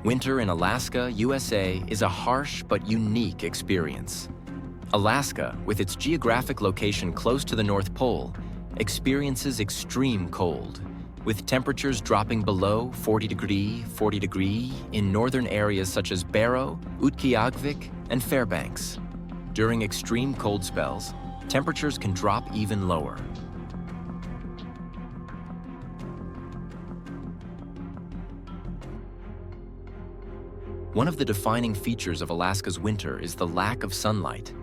Winter in Alaska, USA is a harsh but unique experience. Alaska, with its geographic location close to the North Pole, experiences extreme cold, with temperatures dropping below 40 degree in northern areas such as Barrow, Utqiagvik, and Fairbanks. During extreme cold spells, temperatures can drop even lower. One of the defining features of Alaska's winter is the lack of sunlight.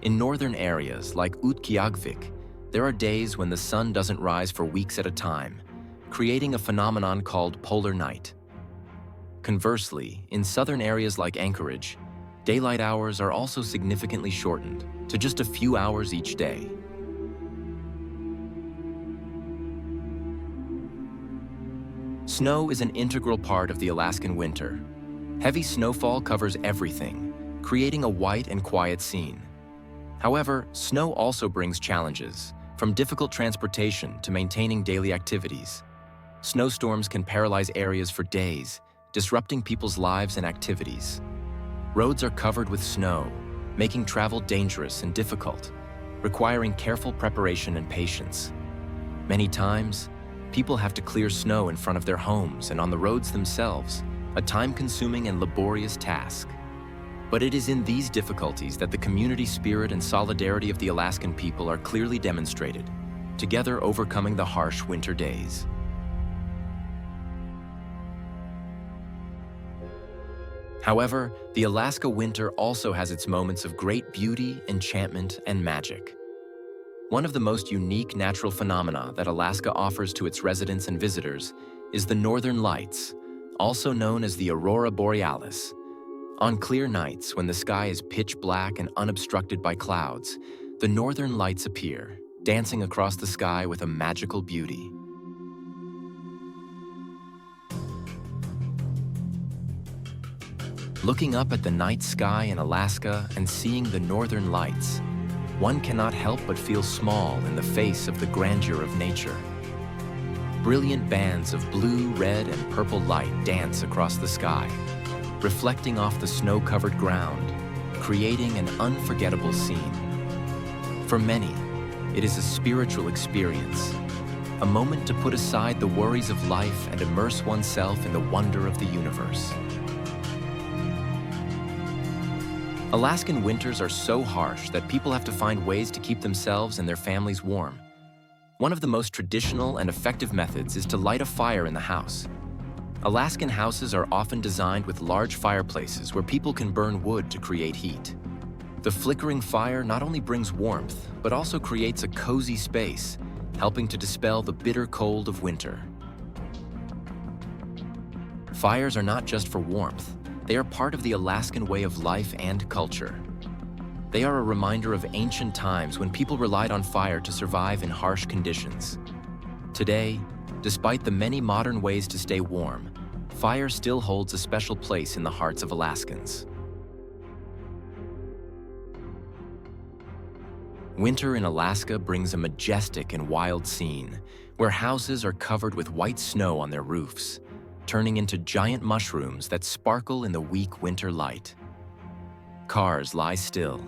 In northern areas like Utqiagvik, there are days when the sun doesn't rise for weeks at a time, creating a phenomenon called polar night. Conversely, in southern areas like Anchorage, daylight hours are also significantly shortened to just a few hours each day. Snow is an integral part of the Alaskan winter. Heavy snowfall covers everything, creating a white and quiet scene. However, snow also brings challenges, from difficult transportation to maintaining daily activities. Snowstorms can paralyze areas for days, disrupting people's lives and activities. Roads are covered with snow, making travel dangerous and difficult, requiring careful preparation and patience. Many times, people have to clear snow in front of their homes and on the roads themselves, a time-consuming and laborious task. But it is in these difficulties that the community spirit and solidarity of the Alaskan people are clearly demonstrated, together overcoming the harsh winter days. However, the Alaska winter also has its moments of great beauty, enchantment, and magic. One of the most unique natural phenomena that Alaska offers to its residents and visitors is the Northern Lights, also known as the Aurora Borealis. On clear nights when the sky is pitch black and unobstructed by clouds, the Northern Lights appear, dancing across the sky with a magical beauty. Looking up at the night sky in Alaska and seeing the Northern Lights, one cannot help but feel small in the face of the grandeur of nature. Brilliant bands of blue, red, and purple light dance across the sky, reflecting off the snow-covered ground, creating an unforgettable scene. For many, it is a spiritual experience, a moment to put aside the worries of life and immerse oneself in the wonder of the universe. Alaskan winters are so harsh that people have to find ways to keep themselves and their families warm. One of the most traditional and effective methods is to light a fire in the house. Alaskan houses are often designed with large fireplaces where people can burn wood to create heat. The flickering fire not only brings warmth, but also creates a cozy space, helping to dispel the bitter cold of winter. Fires are not just for warmth, they are part of the Alaskan way of life and culture. They are a reminder of ancient times when people relied on fire to survive in harsh conditions. Today, despite the many modern ways to stay warm, fire still holds a special place in the hearts of Alaskans. Winter in Alaska brings a majestic and wild scene, where houses are covered with white snow on their roofs, turning into giant mushrooms that sparkle in the weak winter light. Cars lie still,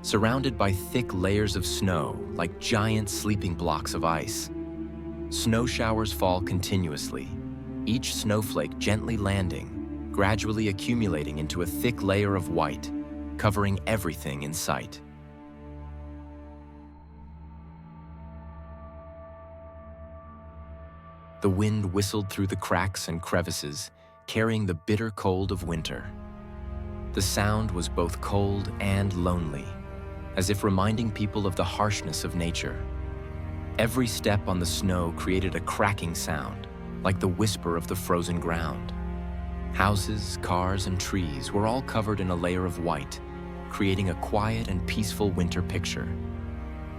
surrounded by thick layers of snow like giant sleeping blocks of ice. Snow showers fall continuously, each snowflake gently landing, gradually accumulating into a thick layer of white, covering everything in sight. The wind whistled through the cracks and crevices, carrying the bitter cold of winter. The sound was both cold and lonely, as if reminding people of the harshness of nature. Every step on the snow created a cracking sound, like the whisper of the frozen ground. Houses, cars, and trees were all covered in a layer of white, creating a quiet and peaceful winter picture.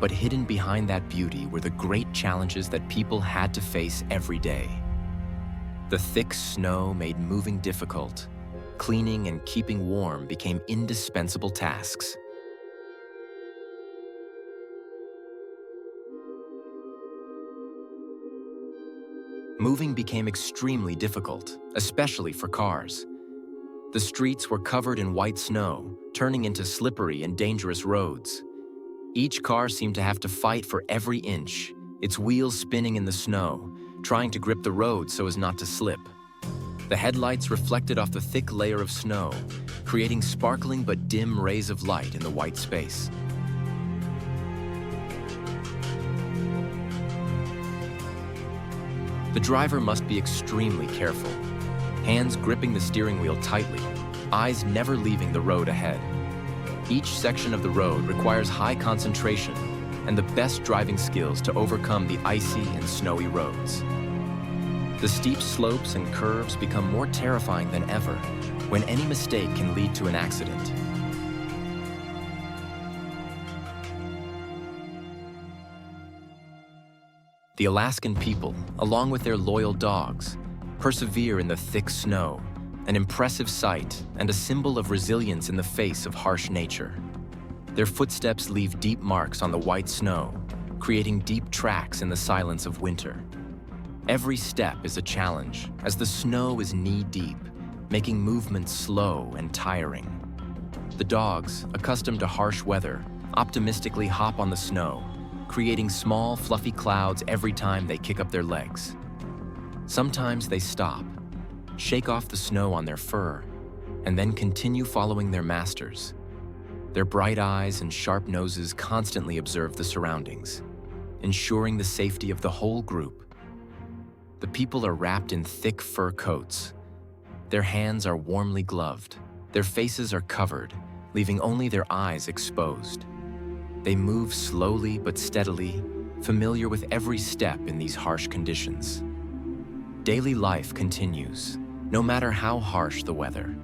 But hidden behind that beauty were the great challenges that people had to face every day. The thick snow made moving difficult. Cleaning and keeping warm became indispensable tasks. moving became extremely difficult, especially for cars. The streets were covered in white snow, turning into slippery and dangerous roads. Each car seemed to have to fight for every inch, its wheels spinning in the snow, trying to grip the road so as not to slip. The headlights reflected off the thick layer of snow, creating sparkling but dim rays of light in the white space. The driver must be extremely careful, hands gripping the steering wheel tightly, eyes never leaving the road ahead. Each section of the road requires high concentration and the best driving skills to overcome the icy and snowy roads. The steep slopes and curves become more terrifying than ever when any mistake can lead to an accident. The Alaskan people, along with their loyal dogs, persevere in the thick snow, an impressive sight and a symbol of resilience in the face of harsh nature. Their footsteps leave deep marks on the white snow, creating deep tracks in the silence of winter. Every step is a challenge, as the snow is knee-deep, making movement slow and tiring. The dogs, accustomed to harsh weather, optimistically hop on the snow, creating small, fluffy clouds every time they kick up their legs. Sometimes they stop, shake off the snow on their fur, and then continue following their masters. Their bright eyes and sharp noses constantly observe the surroundings, ensuring the safety of the whole group. The people are wrapped in thick fur coats. Their hands are warmly gloved. Their faces are covered, leaving only their eyes exposed. They move slowly but steadily, familiar with every step in these harsh conditions. Daily life continues, no matter how harsh the weather.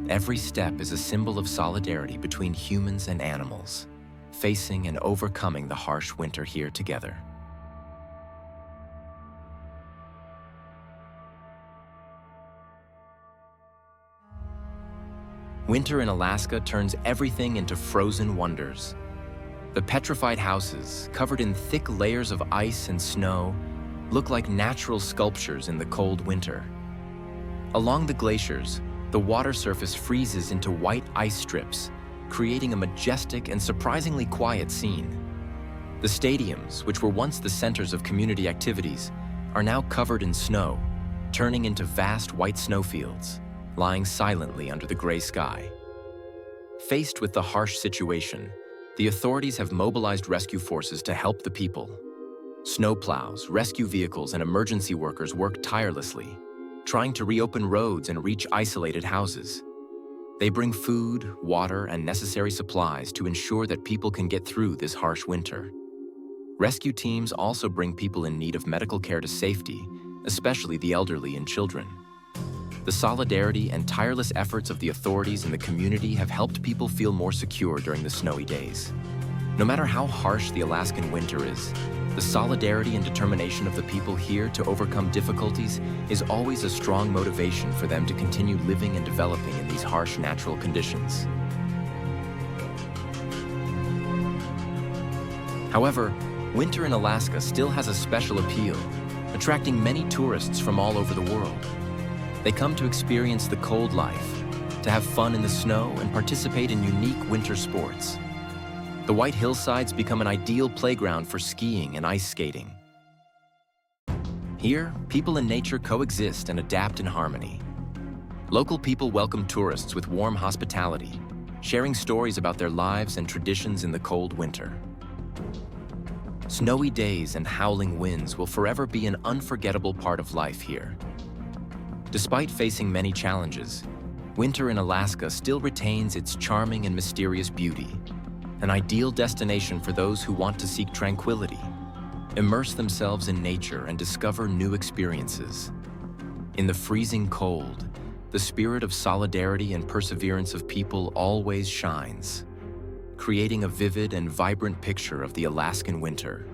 Every step is a symbol of solidarity between humans and animals, facing and overcoming the harsh winter here together. Winter in Alaska turns everything into frozen wonders. The petrified houses, covered in thick layers of ice and snow, look like natural sculptures in the cold winter. Along the glaciers, the water surface freezes into white ice strips, creating a majestic and surprisingly quiet scene. The stadiums, which were once the centers of community activities, are now covered in snow, turning into vast white snowfields, lying silently under the gray sky. Faced with the harsh situation, the authorities have mobilized rescue forces to help the people. Snowplows, rescue vehicles, and emergency workers work tirelessly, trying to reopen roads and reach isolated houses. They bring food, water, and necessary supplies to ensure that people can get through this harsh winter. Rescue teams also bring people in need of medical care to safety, especially the elderly and children. The solidarity and tireless efforts of the authorities and the community have helped people feel more secure during the snowy days. No matter how harsh the Alaskan winter is, the solidarity and determination of the people here to overcome difficulties is always a strong motivation for them to continue living and developing in these harsh natural conditions. However, winter in Alaska still has a special appeal, attracting many tourists from all over the world. They come to experience the cold life, to have fun in the snow and participate in unique winter sports. The white hillsides become an ideal playground for skiing and ice skating. Here, people and nature coexist and adapt in harmony. Local people welcome tourists with warm hospitality, sharing stories about their lives and traditions in the cold winter. Snowy days and howling winds will forever be an unforgettable part of life here. Despite facing many challenges, winter in Alaska still retains its charming and mysterious beauty, an ideal destination for those who want to seek tranquility, immerse themselves in nature, and discover new experiences. In the freezing cold, the spirit of solidarity and perseverance of people always shines, creating a vivid and vibrant picture of the Alaskan winter.